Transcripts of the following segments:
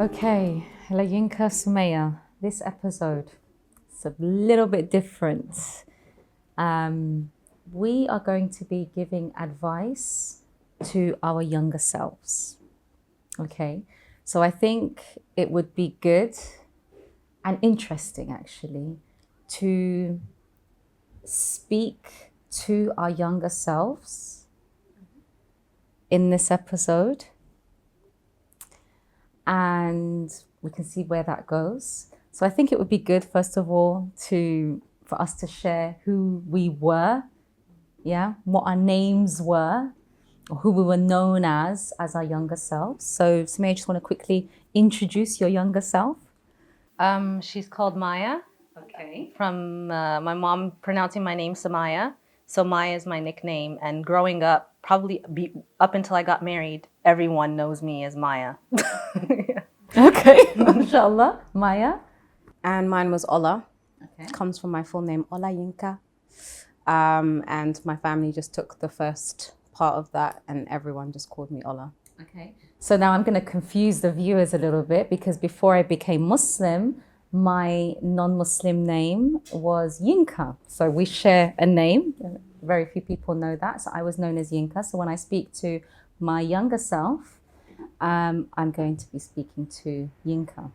Okay, LaYinka Sumayah. This episode is a little bit different. We are going to be giving advice to our younger selves. Okay, so I think it would be good and interesting actually to speak to our younger selves in this episode, and we can see where that goes. So I think it would be good, first of all, for us to share who we were, what our names were, or who we were known as our younger selves. So Samay, I just want to quickly introduce your younger self. She's called Maya, Okay. from my mom pronouncing my name Sumayah. So Maya is my nickname. And growing up, up until I got married, everyone knows me as Maya. Okay, mashallah. Maya. And mine was Ola. Okay. Comes from my full name, LaYinka. And my family just took the first part of that, and everyone just called me Ola. Okay. So now I'm going to confuse the viewers a little bit, because before I became Muslim, my non-Muslim name was Yinka. So we share a name. Very few people know that. So I was known as Yinka. So when I speak to my younger self, I'm going to be speaking to Yinka.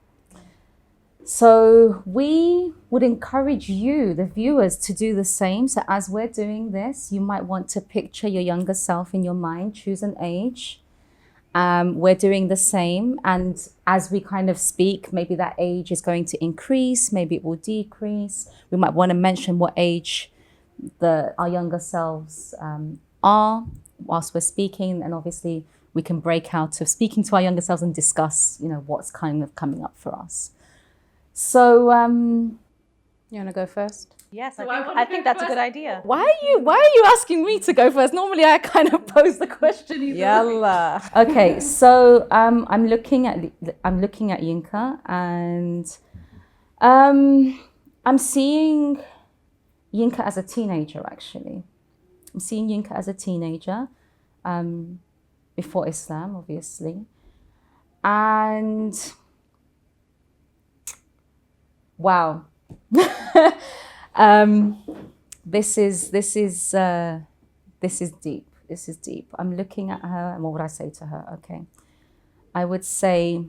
So we would encourage you, the viewers, to do the same. So as we're doing this, you might want to picture your younger self in your mind, choose an age. We're doing the same. And as we kind of speak, maybe that age is going to increase, maybe it will decrease. We might want to mention what age our younger selves are whilst we're speaking. And obviously we can break out of speaking to our younger selves and discuss, what's kind of coming up for us. So, You want to go first? Yes, I think that's a good idea. why are you asking me to go first? Normally I kind of pose the question. Yalla. Okay, so I'm looking at Yinka, and I'm seeing Yinka as a teenager. Actually, I'm seeing Yinka as a teenager, before Islam, obviously, and wow. This is deep. This is deep. I'm looking at her, and what would I say to her? Okay. I would say,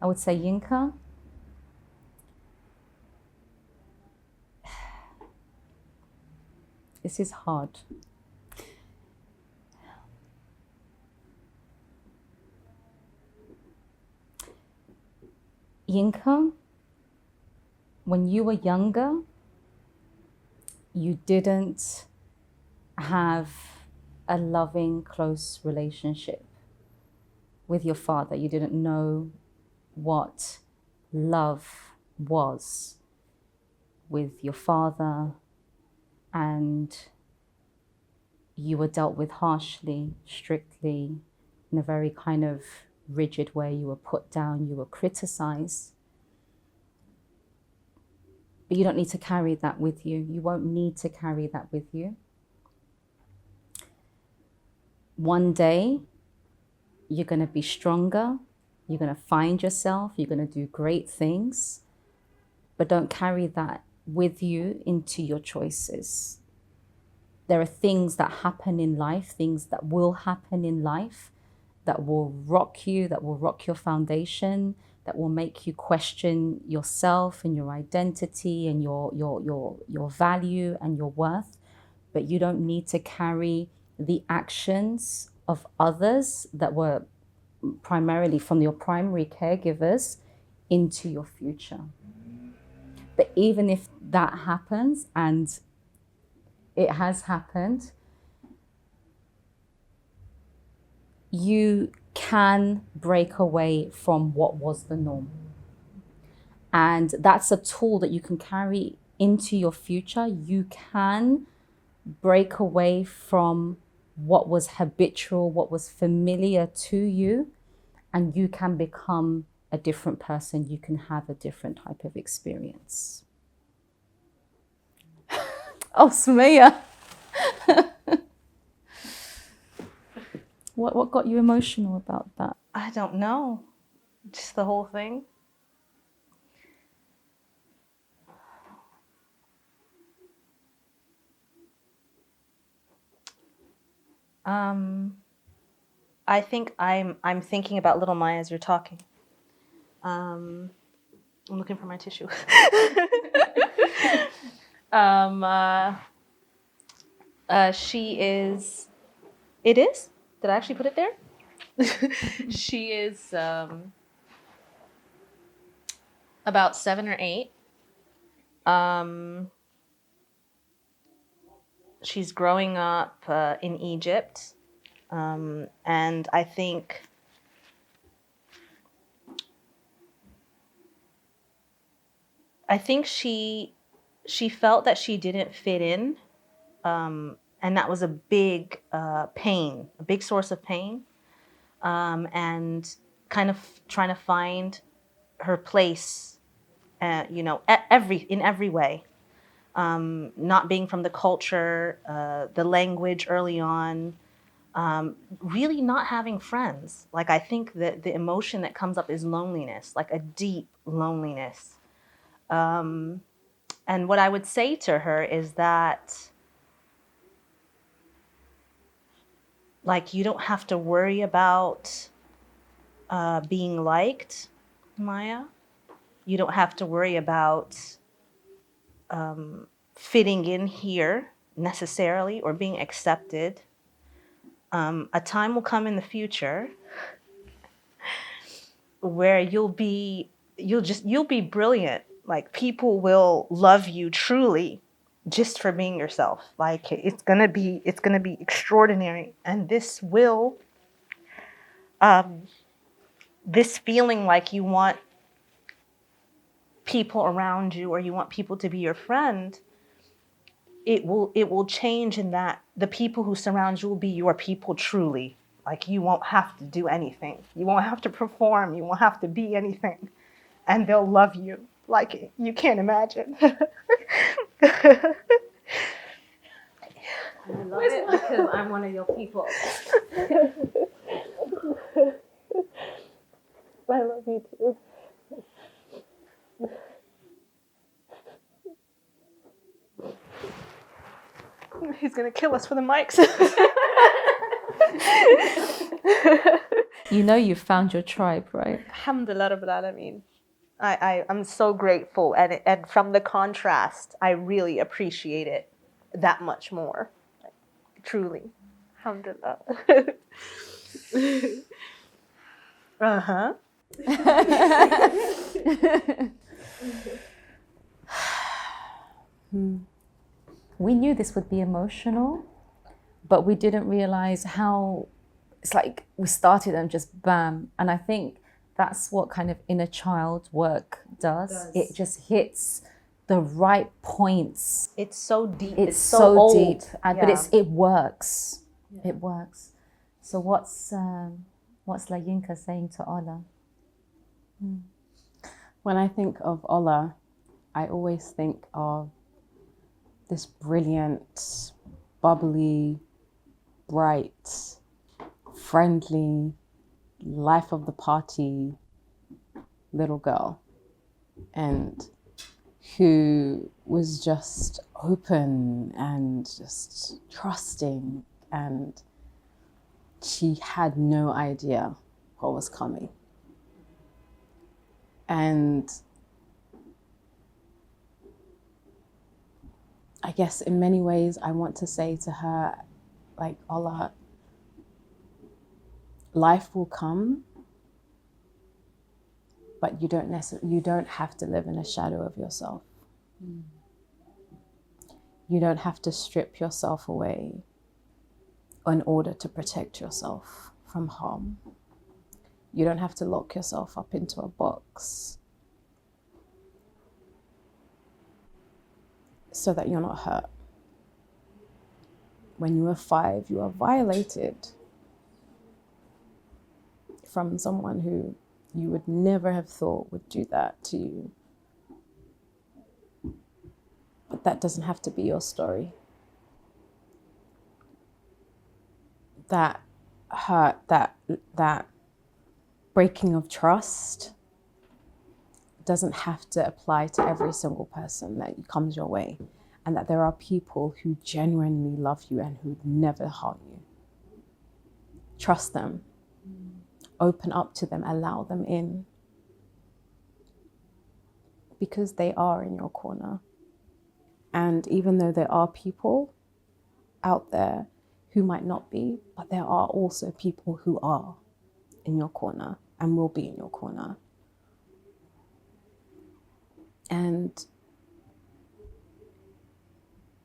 Yinka, this is hard. Yinka, when you were younger, you didn't have a loving, close relationship with your father. You didn't know what love was with your father, and you were dealt with harshly, strictly, in a very kind of rigid way. You were put down, you were criticized. But you don't need to carry that with you. You won't need to carry that with you. One day, you're going to be stronger. You're going to find yourself. You're going to do great things. But don't carry that with you into your choices. There are things that happen in life, things that will happen in life, that will rock you, that will rock your foundation, that will make you question yourself and your identity and your value and your worth. But you don't need to carry the actions of others that were primarily from your primary caregivers into your future. But even if that happens, and it has happened, you can break away from what was the norm. And that's a tool that you can carry into your future. You can break away from what was habitual, what was familiar to you, and you can become a different person. You can have a different type of experience. Oh, Sumayah. What got you emotional about that? I don't know. Just the whole thing. I think I'm thinking about little Maya as you're talking. I'm looking for my tissue. She is. It is? Did I actually put it there? She is about 7 or 8. She's growing up in Egypt, and I think she felt that she didn't fit in, and that was a big pain, a big source of pain, and kind of trying to find her place, in every way. Not being from the culture, the language early on, really not having friends. Like, I think that the emotion that comes up is loneliness, like a deep loneliness. And what I would say to her is that, like, you don't have to worry about being liked, Maya. You don't have to worry about fitting in here necessarily or being accepted. A time will come in the future where you'll be brilliant. Like, people will love you truly just for being yourself. Like, it's gonna be extraordinary. And this feeling like you want people around you or you want people to be your friend, it will change in that the people who surround you will be your people truly. Like, you won't have to do anything. You won't have to perform. You won't have to be anything. And they'll love you like you can't imagine. I love it because I'm one of your people. I love you too. He's gonna kill us for the mics. You know you found your tribe, right? Alhamdulillah Rabbil Alameen. I'm so grateful, and from the contrast, I really appreciate it that much more. Like, truly. Alhamdulillah. Uh-huh. We knew this would be emotional, but we didn't realize how it's like we started and just bam. And I think that's what kind of inner child work does. It just hits the right points. It's so deep. It's so so old. deep, Yeah. but it works. Yeah. It works. So what's LaYinka saying to Allah? When I think of Allah, I always think of this brilliant, bubbly, bright, friendly, life of the party little girl, and who was just open and just trusting, and she had no idea what was coming. And I guess in many ways I want to say to her, like, Allah, life will come, but you don't have to live in a shadow of yourself. You don't have to strip yourself away in order to protect yourself from harm. You don't have to lock yourself up into a box so that you're not hurt. When you were 5, you were violated from someone who you would never have thought would do that to you. But that doesn't have to be your story. That hurt, that breaking of trust doesn't have to apply to every single person that comes your way, and that there are people who genuinely love you and who would never harm you. Trust them, open up to them, allow them in, because they are in your corner. And even though there are people out there who might not be, but there are also people who are in your corner and will be in your corner. And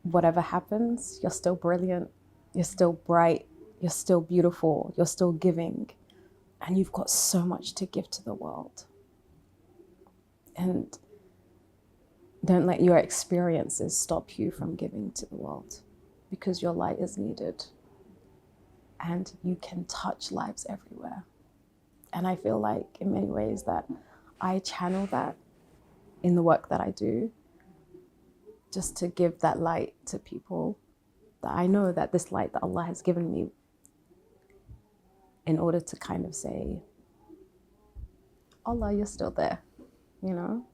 whatever happens, you're still brilliant, you're still bright, you're still beautiful, you're still giving, and you've got so much to give to the world. And don't let your experiences stop you from giving to the world, because your light is needed and you can touch lives everywhere. And I feel like in many ways that I channel that in the work that I do, just to give that light to people, that I know that this light that Allah has given me, in order to kind of say, Allah, you're still there, you know?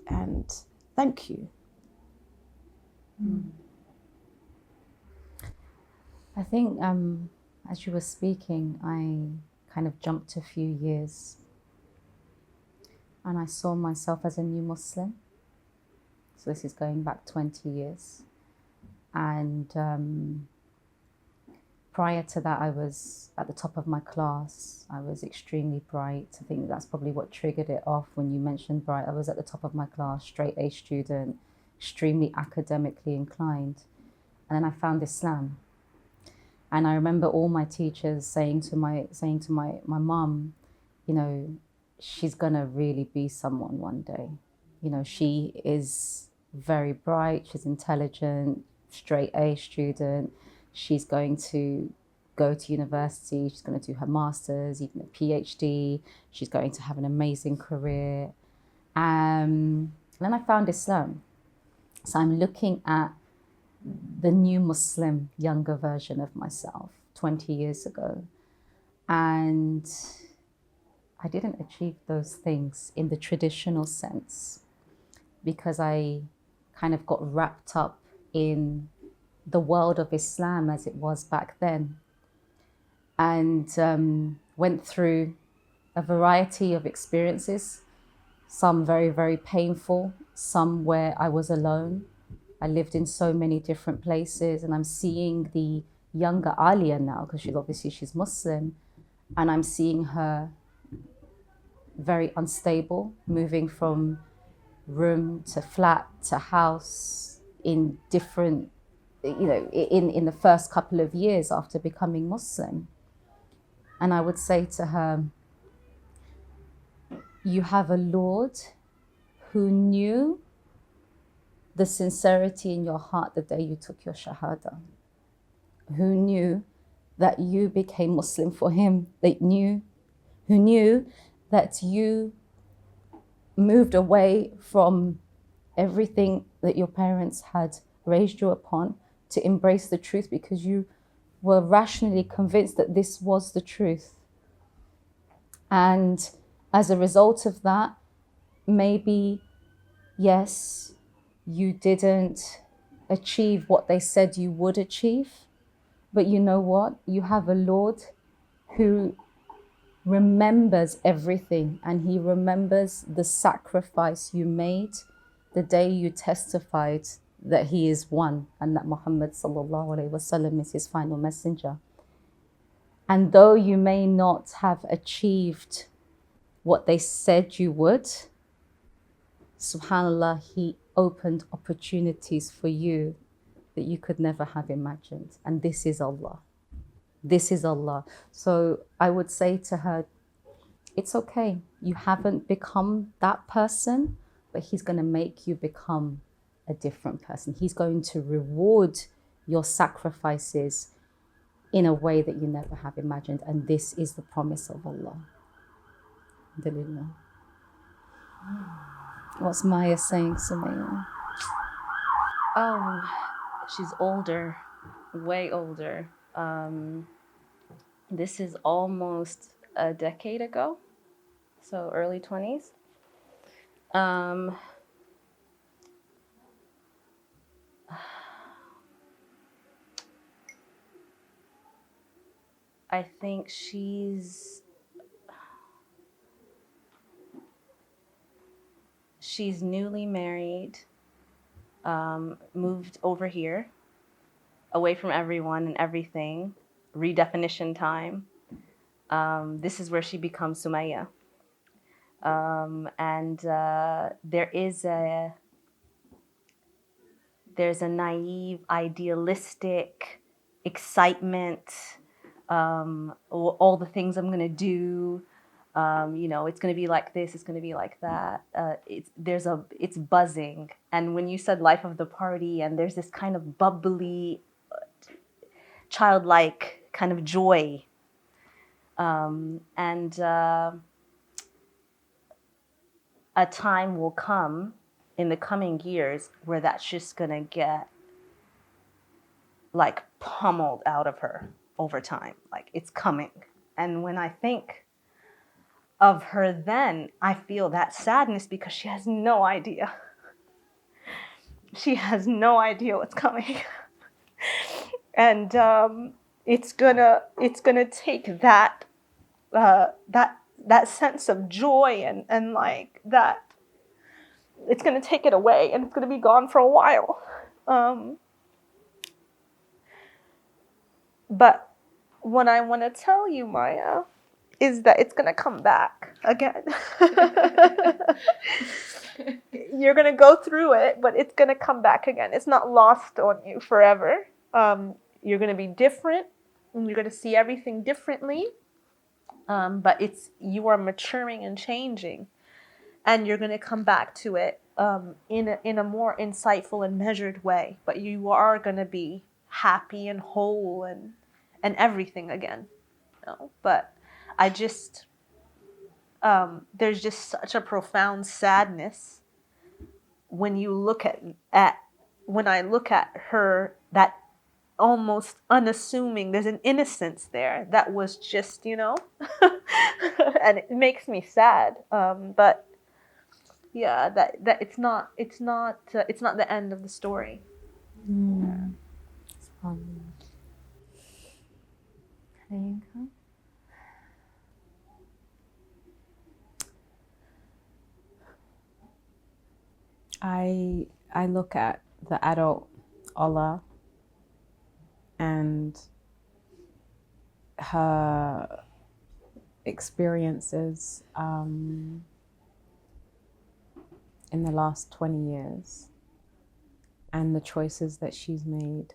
And thank you. I think as you were speaking, I kind of jumped a few years, and I saw myself as a new Muslim. So this is going back 20 years. And prior to that, I was at the top of my class. I was extremely bright. I think that's probably what triggered it off when you mentioned bright. I was at the top of my class, straight A student, extremely academically inclined. And then I found Islam. And I remember all my teachers saying to my mum, you know, she's gonna really be someone one day. You know, she is very bright, she's intelligent, straight A student. She's going to go to university, she's going to do her master's, even a PhD. She's going to have an amazing career. And then I found Islam. So I'm looking at the new Muslim, younger version of myself 20 years ago. And I didn't achieve those things in the traditional sense, because I kind of got wrapped up in the world of Islam as it was back then, and went through a variety of experiences, some very, very painful, some where I was alone. I lived in so many different places, and I'm seeing the younger Aliyah now, because she's Muslim, and I'm seeing her very unstable, moving from room to flat to house in different, you know, in the first couple of years after becoming Muslim. And I would say to her, you have a Lord who knew the sincerity in your heart the day you took your Shahada, who knew that you became Muslim for him, who knew that you moved away from everything that your parents had raised you upon to embrace the truth, because you were rationally convinced that this was the truth. And as a result of that, maybe, yes, you didn't achieve what they said you would achieve, but you know what? You have a Lord who remembers everything, and he remembers the sacrifice you made the day you testified that he is one and that Muhammad sallallahu alaihi wasallam is his final messenger. And though you may not have achieved what they said you would, subhanallah, he opened opportunities for you that you could never have imagined. And this is Allah. This is Allah. So I would say to her, it's okay. You haven't become that person, but he's going to make you become a different person. He's going to reward your sacrifices in a way that you never have imagined. And this is the promise of Allah. Alhamdulillah. What's Maya saying, Sumayah? Oh, she's older, way older. This is almost a decade ago, so early 20s. I think she's newly married, moved over here, away from everyone and everything, redefinition time. This is where she becomes Sumayah. And there's a naive, idealistic excitement, all the things I'm gonna do. It's gonna be like this, it's gonna be like that. It's buzzing. And when you said life of the party, and there's this kind of bubbly, childlike kind of joy, and a time will come in the coming years where that's just gonna get like pummeled out of her over time. Like, it's coming. And when I think of her then, I feel that sadness because she has no idea. She has no idea what's coming. And it's gonna take that that sense of joy and like that, it's gonna take it away, and it's gonna be gone for a while. But what I want to tell you, Maya, is that it's gonna come back again. You're gonna go through it, but it's gonna come back again. It's not lost on you forever. You're gonna be different, and you're gonna see everything differently. But you are maturing and changing, and you're gonna come back to it in a more insightful and measured way. But you are gonna be happy and whole and everything again. But I just there's just such a profound sadness when you look when I look at her, that almost unassuming, there's an innocence there that was just, and it makes me sad. But yeah, that it's not the end of the story. LaYinka? I look at the adult Allah and her experiences in the last 20 years and the choices that she's made.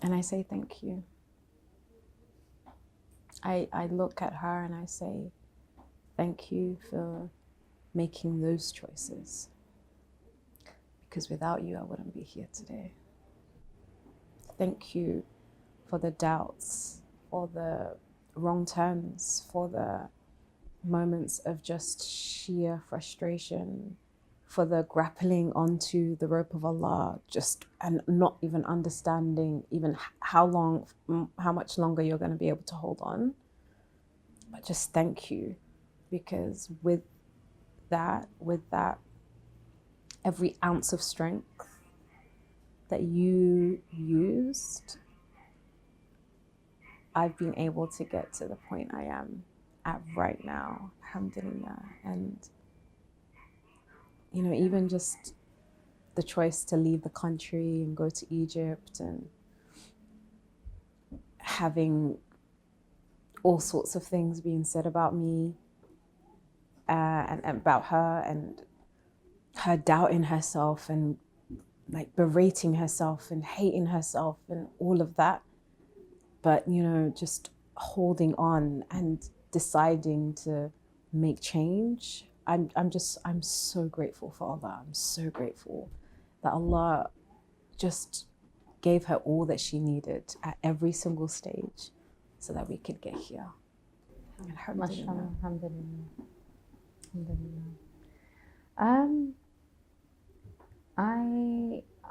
And I say thank you. I look at her and I say, thank you for making those choices. Because without you, I wouldn't be here today. Thank you for the doubts, for the wrong turns, for the moments of just sheer frustration, for the grappling onto the rope of Allah, and not even understanding even how much longer you're going to be able to hold on. But just thank you, because with that, every ounce of strength that you used, I've been able to get to the point I am at right now, alhamdulillah. And even just the choice to leave the country and go to Egypt, and having all sorts of things being said about me and about her, and her doubting herself and like berating herself and hating herself and all of that. But, just holding on and deciding to make change. I'm so grateful for Allah. I'm so grateful that Allah just gave her all that she needed at every single stage so that we could get here. Alhamdulillah.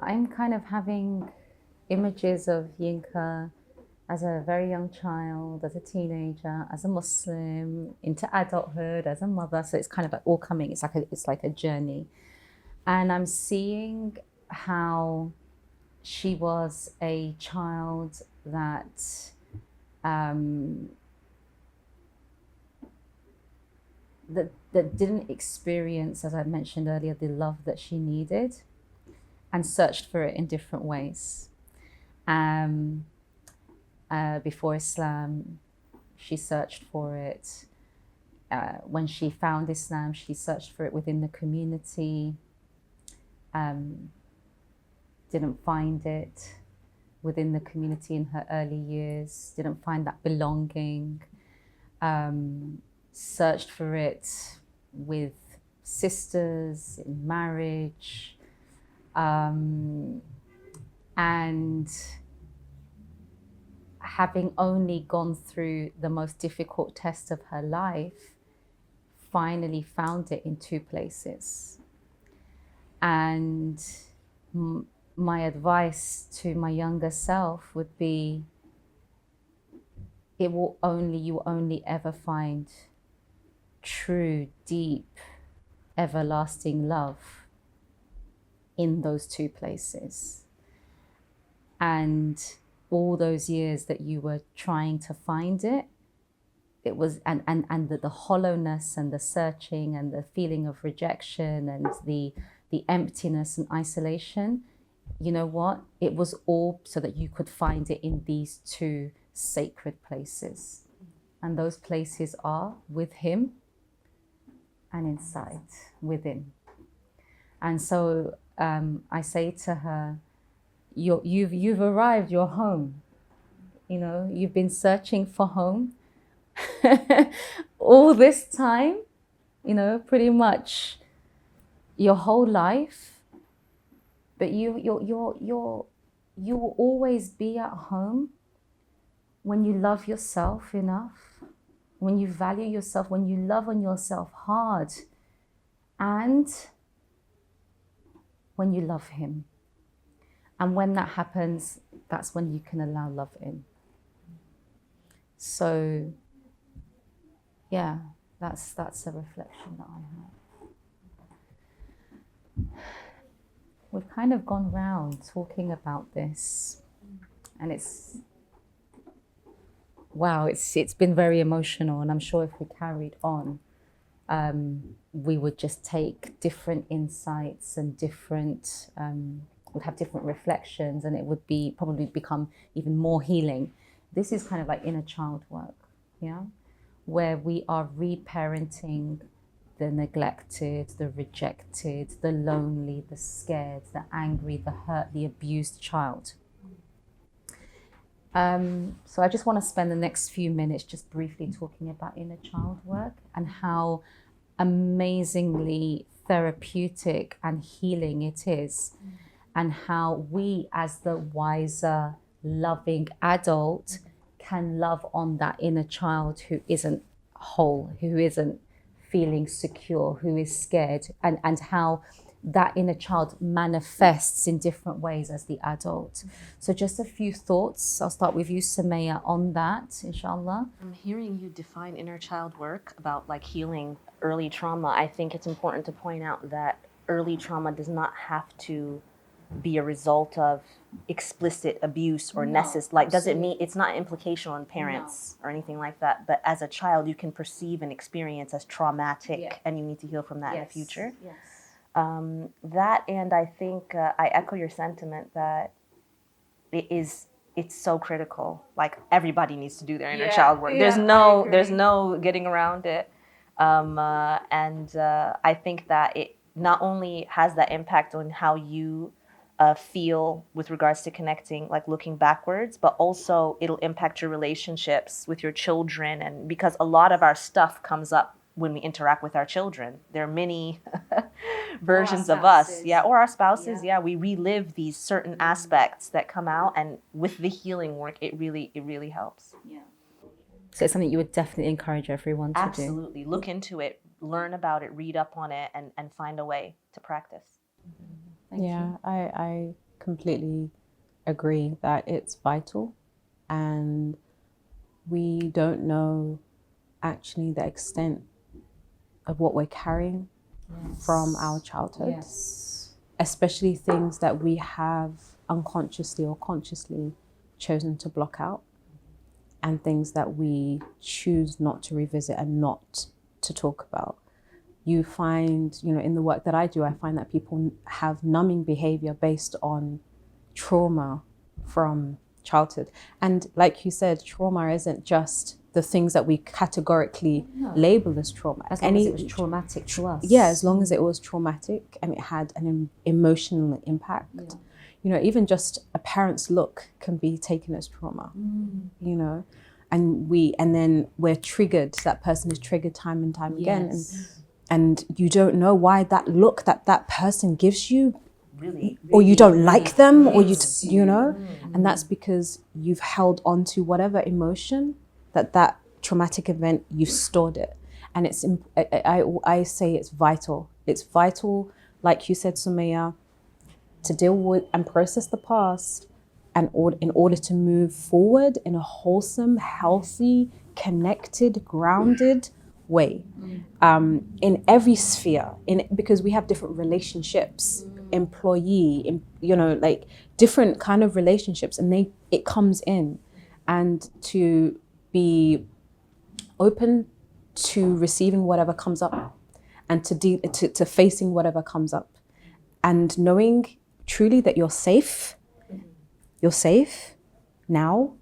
I'm kind of having images of Yinka as a very young child, as a teenager, as a Muslim, into adulthood, as a mother. So it's kind of like all coming. It's like a journey, and I'm seeing how she was a child that that didn't experience, as I mentioned earlier, the love that she needed, and searched for it in different ways. Before Islam, she searched for it. When she found Islam, she searched for it within the community. Didn't find it within the community in her early years. Didn't find that belonging. Searched for it with sisters, in marriage, and having only gone through the most difficult test of her life, finally found it in two places. And my advice to my younger self would be, you will only ever find true, deep, everlasting love in those two places. And all those years that you were trying to find it, it was, and the hollowness and the searching and the feeling of rejection and the emptiness and isolation, you know what? It was all so that you could find it in these two sacred places. And those places are with him and inside, within. And so I say to her, you've arrived, you're home. You know, you've been searching for home all this time, you know, pretty much your whole life. But you will always be at home when you love yourself enough, when you value yourself, when you love on yourself hard, and when you love him. And when that happens, that's when you can allow love in. So, yeah, that's a reflection that I have. We've kind of gone round talking about this, and it's been very emotional, and I'm sure if we carried on, we would just take different insights and would have different reflections, and it would probably become even more healing. This is kind of like inner child work, yeah, where we are reparenting the neglected, the rejected, the lonely, the scared, the angry, the hurt, the abused child. So I just want to spend the next few minutes just briefly talking about inner child work and how amazingly therapeutic and healing it is, and how we as the wiser, loving adult can love on that inner child who isn't whole, who isn't feeling secure, who is scared, and how that inner child manifests in different ways as the adult. So just a few thoughts. I'll start with you, Sumayah, on that, inshallah. I'm hearing you define inner child work about like healing early trauma. I think it's important to point out that early trauma does not have to be a result of explicit abuse or doesn't mean it's not implicational on parents or anything like that, but as a child you can perceive and experience as traumatic, and you need to heal from that in the future. That, and I think I echo your sentiment that it's so critical. Like everybody needs to do their inner child work. There's no getting around it. I think that it not only has that impact on how you feel with regards to connecting, like looking backwards, but also it'll impact your relationships with your children. And because a lot of our stuff comes up when we interact with our children, there are many versions of us, or our spouses. We relive these certain aspects that come out, and with the healing work, it really helps. So it's something you would definitely encourage everyone to do. Absolutely. Look into it, learn about it, read up on it, and find a way to practice. I completely agree that it's vital, and we don't know actually the extent of what we're carrying from our childhood. Yes. Especially things that we have unconsciously or consciously chosen to block out, and things that we choose not to revisit and not to talk about. You find, in the work that I do, I find that people have numbing behavior based on trauma from childhood. And like you said, trauma isn't just the things that we categorically label as trauma. As long as it was traumatic to us. Yeah, as long as it was traumatic and it had an emotional impact. Even just a parent's look can be taken as trauma, and then we're triggered. That person is triggered time and time again. And you don't know why that look that person gives you, or you don't like them, or and that's because you've held on to whatever emotion that traumatic event, you've stored it. And I say it's vital. It's vital, like you said, Sumayah, to deal with and process the past, and in order to move forward in a wholesome, healthy, connected, grounded way, in every sphere, because we have different relationships, employee, like different kind of relationships, and it comes in, and to be open to receiving whatever comes up, and to facing whatever comes up, and knowing truly that you're safe now,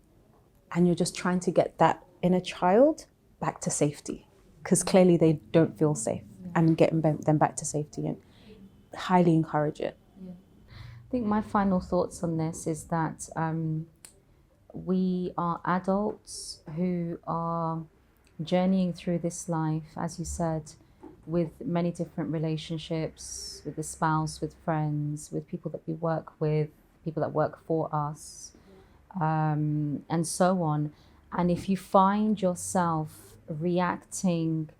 and you're just trying to get that inner child back to safety, because clearly they don't feel safe, and getting them back to safety, and highly encourage it. I think my final thoughts on this is that we are adults who are journeying through this life, as you said, with many different relationships, with the spouse, with friends, with people that we work with, people that work for us, and so on. And if you find yourself reacting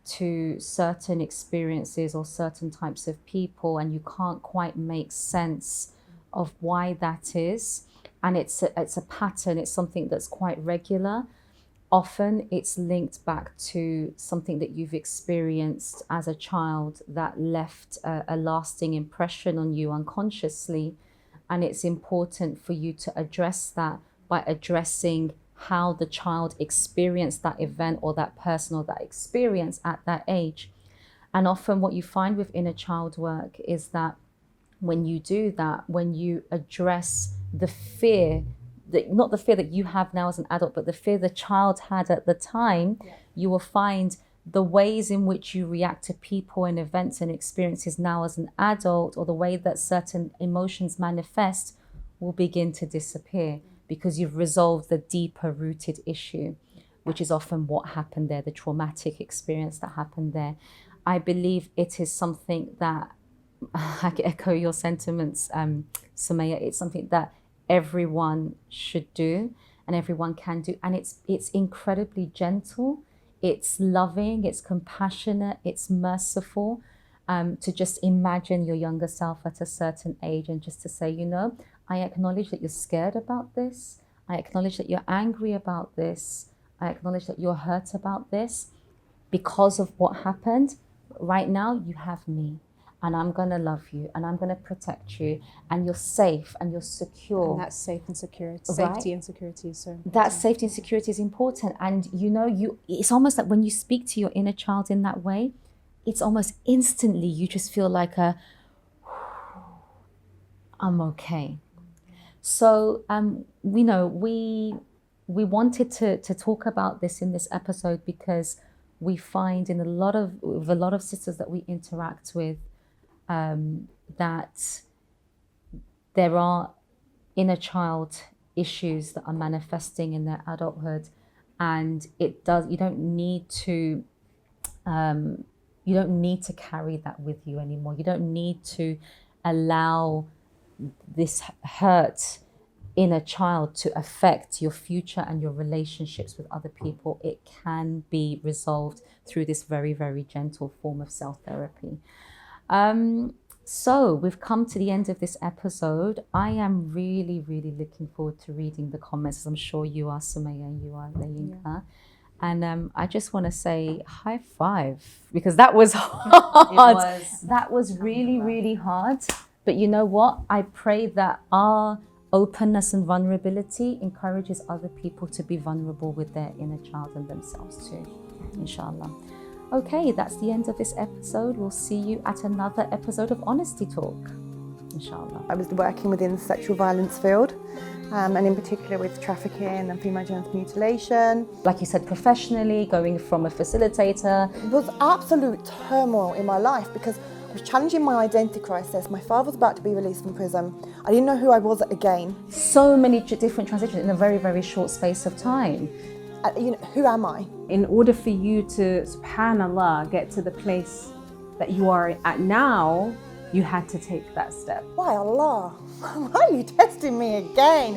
to certain experiences or certain types of people, and you can't quite make sense of why that is, and it's a pattern, it's something that's quite regular, often it's linked back to something that you've experienced as a child that left a lasting impression on you unconsciously. And it's important for you to address that by addressing how the child experienced that event or that person or that experience at that age. And often what you find with inner child work is that when you do that, when you address the fear, not the fear that you have now as an adult, but the fear the child had at the time, you will find the ways in which you react to people and events and experiences now as an adult, or the way that certain emotions manifest, will begin to disappear, because you've resolved the deeper rooted issue, which is often what happened there, the traumatic experience that happened there. I believe it is something that, I echo your sentiments, Sumayah, it's something that everyone should do and everyone can do. And it's incredibly gentle, it's loving, it's compassionate, it's merciful, to just imagine your younger self at a certain age and just to say, I acknowledge that you're scared about this. I acknowledge that you're angry about this. I acknowledge that you're hurt about this because of what happened. Right now, you have me, and I'm going to love you, and I'm going to protect you, and you're safe and you're secure. And that's safe and security. Right? Safety and security is so important. That safety and security is important. And it's almost like when you speak to your inner child in that way, it's almost instantly you just feel like I'm okay. So we wanted to talk about this in this episode because we find with a lot of sisters that we interact with, that there are inner child issues that are manifesting in their adulthood, and you don't need to carry that with you anymore. You don't need to allow this hurt inner child to affect your future and your relationships with other people. It can be resolved through this very, very gentle form of self-therapy. So we've come to the end of this episode. I am really, really looking forward to reading the comments, as I'm sure you are, Sumayah, and you are, LaYinka. Yeah. And I just want to say high five, because that was hard. That was really, really hard. But you know what? I pray that our openness and vulnerability encourages other people to be vulnerable with their inner child and themselves too, inshallah. Okay, that's the end of this episode. We'll see you at another episode of Honesty Talk, inshallah. I was working within the sexual violence field, and in particular with trafficking and female genital mutilation. Like you said, professionally, going from a facilitator. It was absolute turmoil in my life because I was challenging my identity crisis. My father was about to be released from prison. I didn't know who I was again. So many different transitions in a very, very short space of time. Who am I? In order for you to, subhanallah, get to the place that you are at now, you had to take that step. Why Allah? Why are you testing me again?